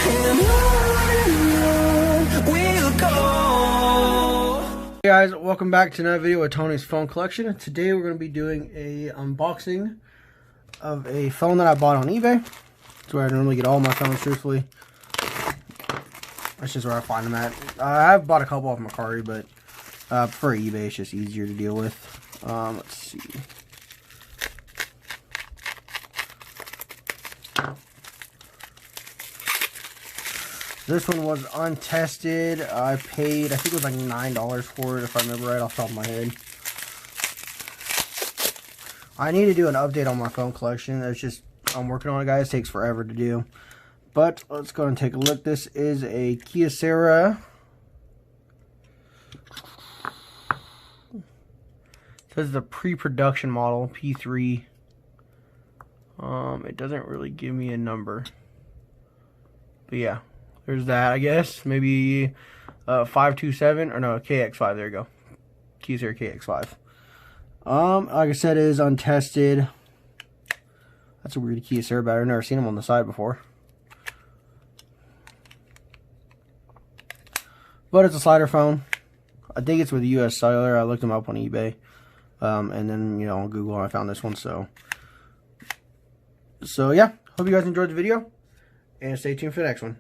Hey guys, welcome back to another video with Tony's phone collection. Today we're going to be doing a unboxing of a phone that I bought on eBay. That's where I normally get all my phones, truthfully. That's just where I find them at. I've bought a couple off Mercari, but for eBay it's just easier to deal with. Let's see. This one was untested. I paid, I think it was like $9 for it, if I remember right off the top of my head. I need to do an update on my phone collection. It's just, I'm working on it, guys. It takes forever to do. But let's go and take a look. This is a Kyocera. This is the pre-production model, P3. It doesn't really give me a number. But yeah. There's that, I guess. Maybe 527, or no, KX5, there you go. Kyocera KX5. Like I said, it is untested. That's a weird Kyocera battery. I've never seen them on the side before. But it's a slider phone. I think it's with US Cellular. I looked them up on eBay. And then, you know, on Google, and I found this one, so yeah. Hope you guys enjoyed the video. And stay tuned for the next one.